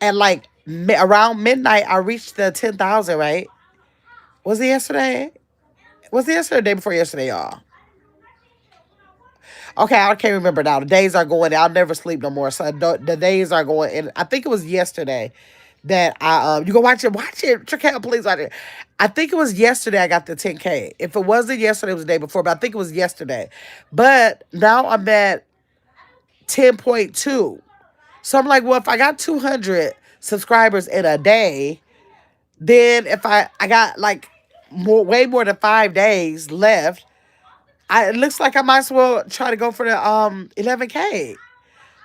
at like around midnight, I reached the 10,000, right? Was it yesterday? Was it yesterday or the day before yesterday, y'all? Okay, I can't remember now. The days are going. I'll never sleep no more. So the days are going. And I think it was yesterday that I you go watch it. Watch it. Tricale, please watch it. I think it was yesterday I got the 10K. If it wasn't yesterday, it was the day before. But I think it was yesterday. But now I'm at 10.2. So I'm like, well, if I got 200 subscribers in a day, then if I got like way more than 5 days left, it looks like I might as well try to go for the 11K.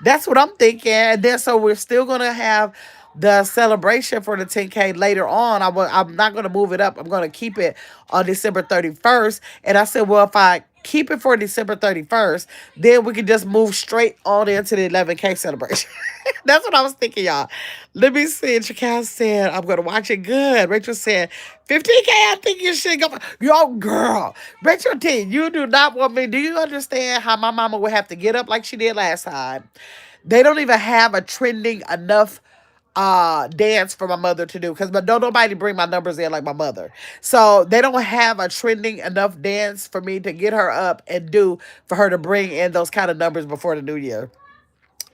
That's what I'm thinking. And then so we're still gonna have the celebration for the 10K later on. I'm not gonna move it up. I'm gonna keep it on December 31st. And I said, well, if I keep it for December 31st, then we can just move straight on into the 11K celebration. That's what I was thinking, y'all. Let me see. Chakal said, I'm gonna watch it good. Rachel said, 15K, I think you should go. Yo, girl. Rachel T, you do not want me. Do you understand how my mama would have to get up like she did last time? They don't even have a trending enough dance for my mother to do because don't nobody bring my numbers in like my mother. So they don't have a trending enough dance for me to get her up and do for her to bring in those kind of numbers before the new year.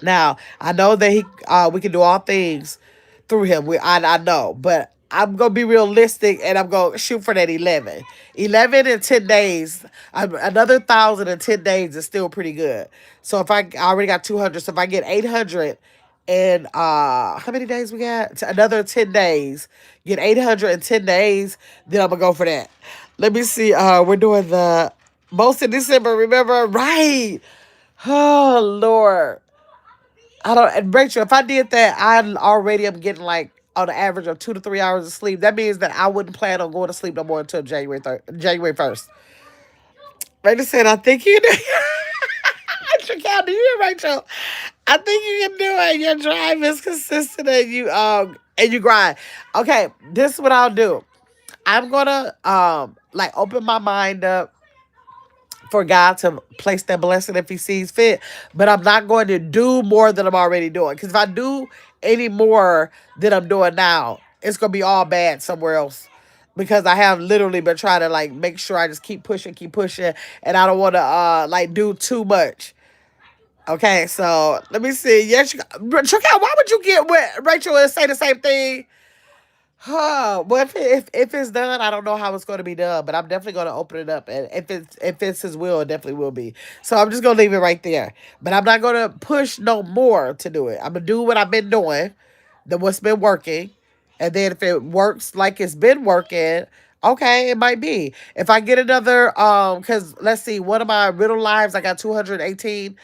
Now, I know that we can do all things through him. I know, but I'm gonna be realistic and I'm gonna shoot for that 11. 11 in 10 days, another 1,000 in 10 days is still pretty good. So if I already got 200, so if I get 800 in how many days we got? Another 10 days, get 800 in 10 days, then I'm gonna go for that. Let me see. We're doing the most in December. Remember, right? Oh Lord. I don't, and Rachel, if I did that, I already am getting like on an average of 2 to 3 hours of sleep. That means that I wouldn't plan on going to sleep no more until January 1st. Rachel said, I think you do. Rachel, do you hear Rachel? I think you can do it. Your drive is consistent and you grind. Okay, this is what I'll do. I'm gonna like open my mind up for God to place that blessing if He sees fit. But I'm not going to do more than I'm already doing. Because if I do any more than I'm doing now, it's gonna be all bad somewhere else. Because I have literally been trying to like make sure I just keep pushing, and I don't want to like do too much. Okay, so let me see. Yes, Trical, why would you get with Rachel and say the same thing? Huh. Well, if it's done, I don't know how it's going to be done, but I'm definitely going to open it up, and if it's His will, it definitely will be. So I'm just going to leave it right there. But I'm not going to push no more to do it. I'm gonna do what I've been doing, the what's been working, and then if it works like it's been working, okay, it might be. If I get another, because let's see, one of my riddle lives, I got 218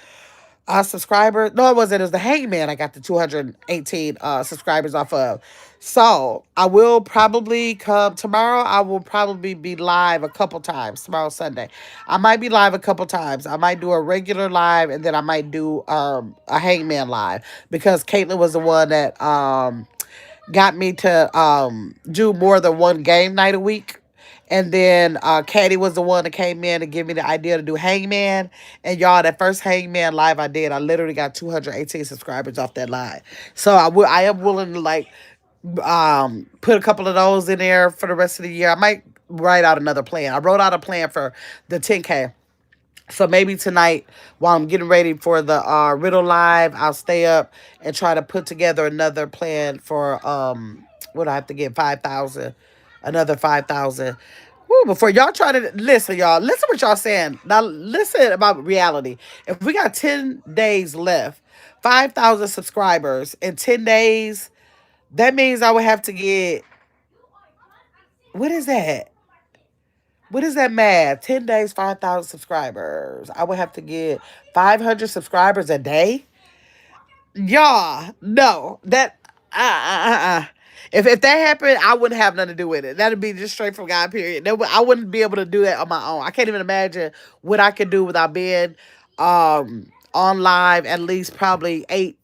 subscribers. No, it wasn't. It was the Hangman. I got the 218 subscribers off of. So I will probably come tomorrow. I will probably be live a couple times tomorrow Sunday. I might be live a couple times. I might do a regular live and then I might do a Hangman live because Caitlin was the one that got me to do more than one game night a week. And then Katie was the one that came in and gave me the idea to do Hangman. And y'all, that first Hangman live I did, I literally got 218 subscribers off that live. So I am willing to like put a couple of those in there for the rest of the year. I might write out another plan. I wrote out a plan for the 10K. So maybe tonight, while I'm getting ready for the Riddle Live, I'll stay up and try to put together another plan for what do I have to get 5,000, another 5,000. Woo, before y'all try to listen, y'all listen what y'all saying. Now listen about reality. If we got 10 days left, 5,000 subscribers in 10 days, that means I would have to get what is that? What is that math? 10 days, 5,000 subscribers. I would have to get 500 subscribers a day. Y'all, no. If that happened, I wouldn't have nothing to do with it. That'd be just straight from God, period. I wouldn't be able to do that on my own. I can't even imagine what I could do without being on live at least probably 8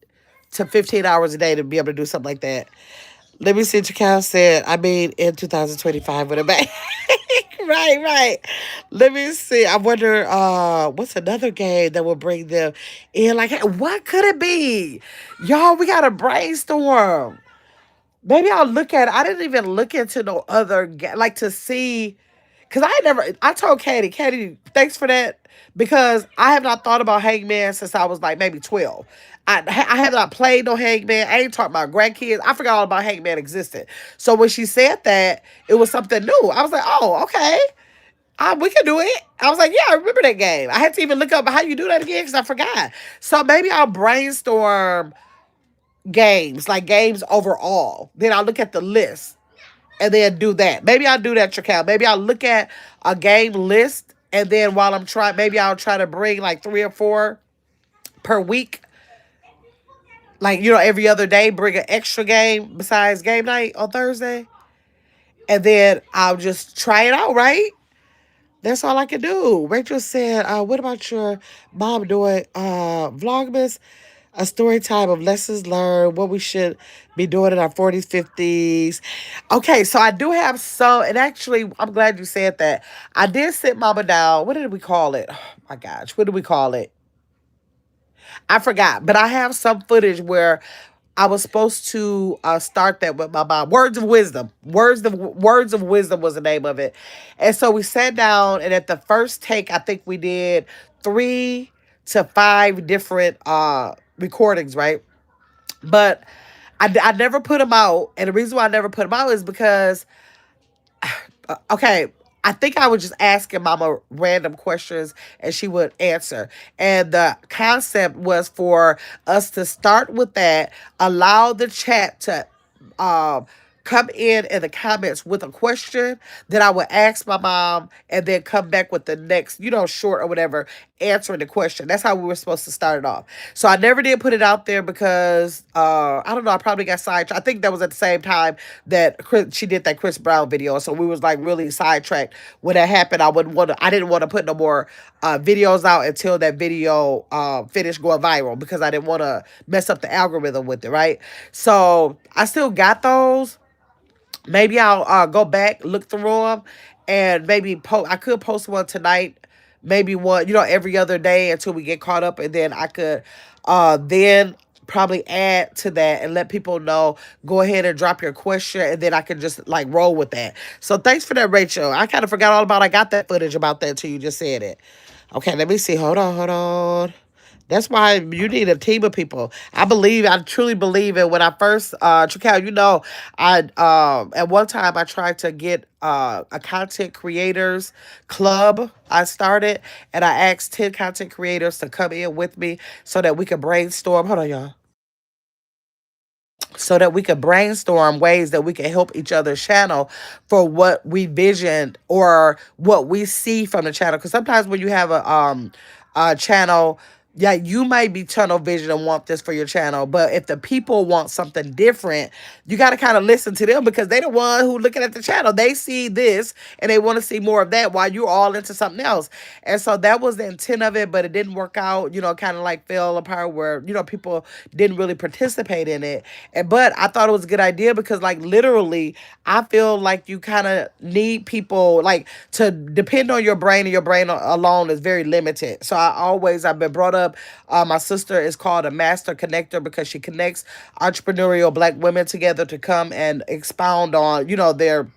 to 15 hours a day to be able to do something like that. Let me see what Chakal said. I mean, in 2025 with a bang. Right. Let me see. I wonder what's another game that will bring them in. Like, what could it be? Y'all, we got to brainstorm. Maybe I'll look at it. I didn't even look into no other like to see. Because I told Katie, thanks for that. Because I have not thought about Hangman since I was like maybe 12. I have not played no Hangman. I ain't talking about grandkids. I forgot all about Hangman existed. So when she said that, it was something new. I was like, oh, okay. We can do it. I was like, yeah, I remember that game. I had to even look up how you do that again because I forgot. So maybe I'll brainstorm games, like games overall. Then I'll look at the list and then do that. Maybe I'll do that, Chakal. Maybe I'll look at a game list and then while I'm trying, maybe I'll try to bring like 3 or 4 per week. Like, every other day, bring an extra game besides game night on Thursday. And then I'll just try it out, right? That's all I can do. Rachel said, what about your mom doing Vlogmas? A story time of lessons learned, what we should be doing in our 40s, 50s. Okay, so I do have some, and actually, I'm glad you said that. I did sit mama down. What did we call it? Oh my gosh, what did we call it? I forgot, but I have some footage where I was supposed to start that with my mom. Words of Wisdom. Words of Wisdom was the name of it. And so we sat down, and at the first take, I think we did 3 to 5 different recordings, right? But I never put them out. And the reason why I never put them out is because okay, I think I was just asking Mama random questions and she would answer. And the concept was for us to start with that, allow the chat to um come in the comments with a question. Then I would ask my mom and then come back with the next, short or whatever, answering the question. That's how we were supposed to start it off. So I never did put it out there because I don't know, I probably got sidetracked. I think that was at the same time that she did that Chris Brown video. So we was like really sidetracked when that happened. I didn't want to put no more videos out until that video finished going viral because I didn't want to mess up the algorithm with it, right? So I still got those. Maybe I'll go back, look through them, and maybe I could post one tonight, maybe one, every other day until we get caught up, and then I could then probably add to that and let people know. Go ahead and drop your question, and then I could just like roll with that. So thanks for that, Rachel. I kind of forgot all about. I got that footage about that until you just said it. Okay, let me see. Hold on, hold on. That's why you need a team of people. I truly believe it. When I first, Tricale, at one time I tried to get a content creators club I started, and I asked 10 content creators to come in with me so that we could brainstorm. Hold on, y'all. So that we could brainstorm ways that we can help each other's channel for what we visioned or what we see from the channel. Because sometimes when you have a channel, yeah, you might be tunnel vision and want this for your channel, but if the people want something different, you got to kind of listen to them because they the one who looking at the channel. They see this and they want to see more of that while you're all into something else. And so that was the intent of it, but it didn't work out, kind of like fell apart where, people didn't really participate in it. But I thought it was a good idea because like literally, I feel like you kind of need people like to depend on your brain, and your brain alone is very limited. So I've been brought up. My sister is called a master connector because she connects entrepreneurial Black women together to come and expound on, their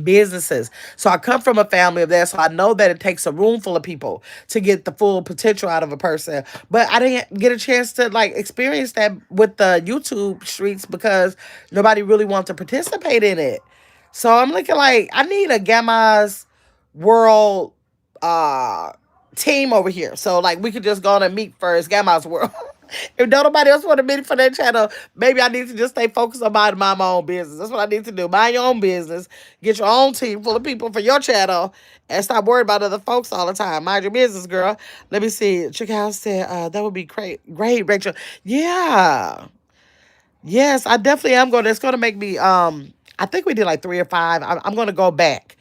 businesses. So I come from a family of that. So I know that it takes a room full of people to get the full potential out of a person. But I didn't get a chance to like experience that with the YouTube streets because nobody really wants to participate in it. So I'm looking like I need a Gamma's World uh team over here. So like we could just go on and meet first, Gamma's World. If don't nobody else want to meet for that channel, maybe I need to just stay focused on my own business. That's what I need to do. Mind your own business. Get your own team full of people for your channel and stop worrying about other folks all the time. Mind your business, girl. Let me see. Chicago said, that would be great. Great, Rachel. Yeah. Yes, I definitely am going to. It's going to make me, I think we did like 3 or 5. I'm going to go back.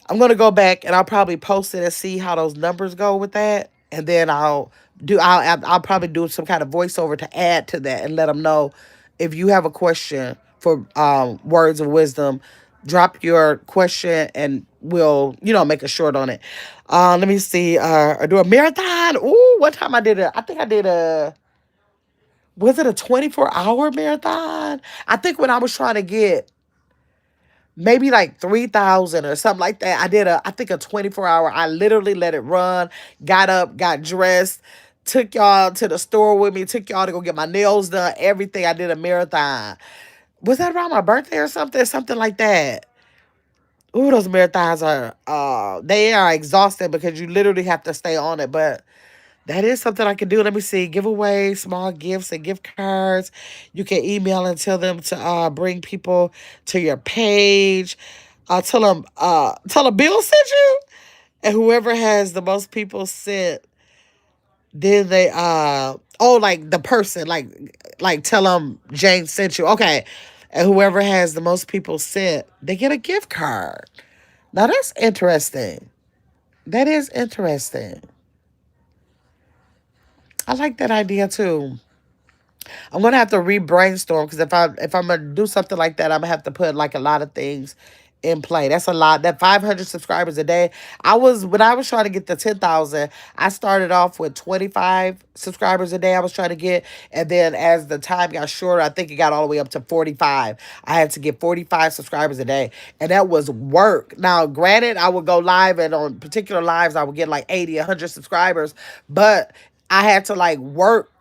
I'm gonna go back and I'll probably post it and see how those numbers go with that, and then I'll probably do some kind of voiceover to add to that and let them know if you have a question for words of wisdom, drop your question and we'll make a short on it. Let me see. Do a marathon. Ooh, one time I did I think I did was it a 24-hour marathon? I think when I was trying to get maybe like 3,000 or something like that. I think a 24-hour. I literally let it run, got up, got dressed, took y'all to the store with me, took y'all to go get my nails done, everything. I did a marathon. Was that around my birthday or something? Something like that. Ooh, those marathons they are exhausting because you literally have to stay on it. But that is something I can do. Let me see. Give away small gifts and gift cards. You can email and tell them to bring people to your page. Tell them Bill sent you. And whoever has the most people sent, then they like the person, like tell them Jane sent you. Okay. And whoever has the most people sent, they get a gift card. Now that's interesting. That is interesting. I like that idea too. I'm gonna have to re-brainstorm because if I'm gonna do something like that, I'm gonna have to put like a lot of things in play. That's a lot. That 500 subscribers a day. When I was trying to get the 10,000, I started off with 25 subscribers a day. I was trying to get, and then as the time got shorter, I think it got all the way up to 45. I had to get 45 subscribers a day, and that was work. Now, granted, I would go live, and on particular lives, I would get like 80, 100 subscribers, but I had to like work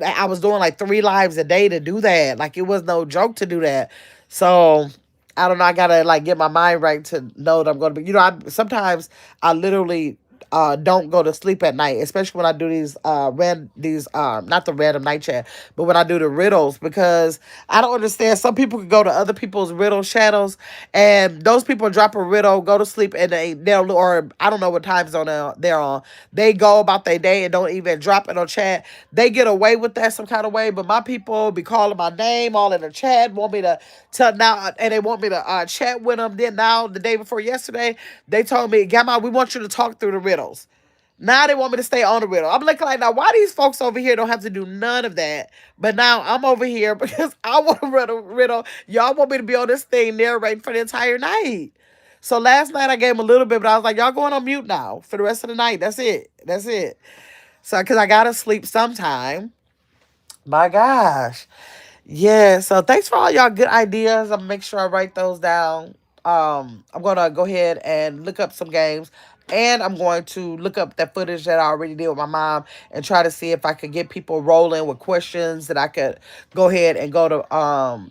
I was doing like 3 lives a day to do that. Like it was no joke to do that. So I don't know. I gotta like get my mind right to know that I'm gonna be. Sometimes I literally don't go to sleep at night, especially when I do these not the random night chat, but when I do the riddles, because I don't understand. Some people can go to other people's riddle channels, and those people drop a riddle, go to sleep, and they'll, or I don't know what time zone they're on. They go about their day and don't even drop it on chat. They get away with that some kind of way, but my people be calling my name all in the chat, want me to tell now, and they want me to chat with them. Then now, the day before yesterday, they told me, Gamma, we want you to talk through the riddles. Now they want me to stay on the riddle. I'm looking like, now why these folks over here don't have to do none of that? But now I'm over here because I want to riddle. Y'all want me to be on this thing narrating for the entire night. So last night I gave them a little bit, but I was like, y'all going on mute now for the rest of the night. That's it. That's it. So, because I got to sleep sometime. My gosh. Yeah, so thanks for all y'all good ideas. I'm gonna make sure I write those down. I'm gonna go ahead and look up some games, and I'm going to look up that footage that I already did with my mom and try to see if I could get people rolling with questions that I could go ahead and go to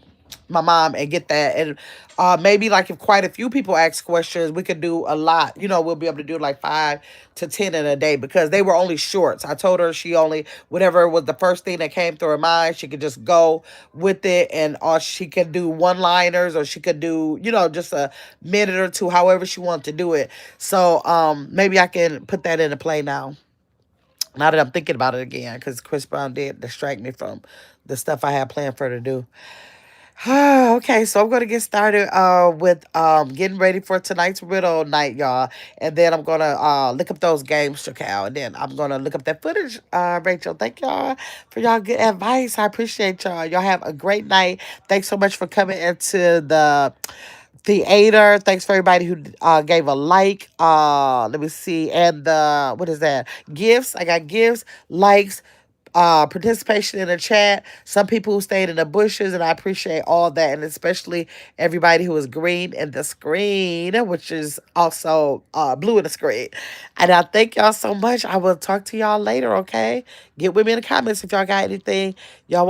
my mom and get that. And maybe like if quite a few people ask questions, we could do a lot. We'll be able to do like 5 to 10 in a day because they were only shorts. I told her she only, whatever was the first thing that came through her mind, she could just go with it. And or she could do one liners, or she could do, just a minute or two, however she wanted to do it. So maybe I can put that into play now. Now that I'm thinking about it again, because Chris Brown did distract me from the stuff I had planned for her to do. Okay, so I'm gonna get started with getting ready for tonight's riddle night, y'all. And then I'm gonna look up those games, Chacal, and then I'm gonna look up that footage, Rachel. Thank y'all for y'all good advice. I appreciate y'all. Y'all have a great night. Thanks so much for coming into the theater. Thanks for everybody who gave a like. Let me see. And the what is that? Gifts. I got gifts, likes, participation in the chat, some people who stayed in the bushes, and I appreciate all that, and especially everybody who was green in the screen, which is also blue in the screen. And I thank y'all so much. I will talk to y'all later, okay? Get with me in the comments if y'all got anything y'all want.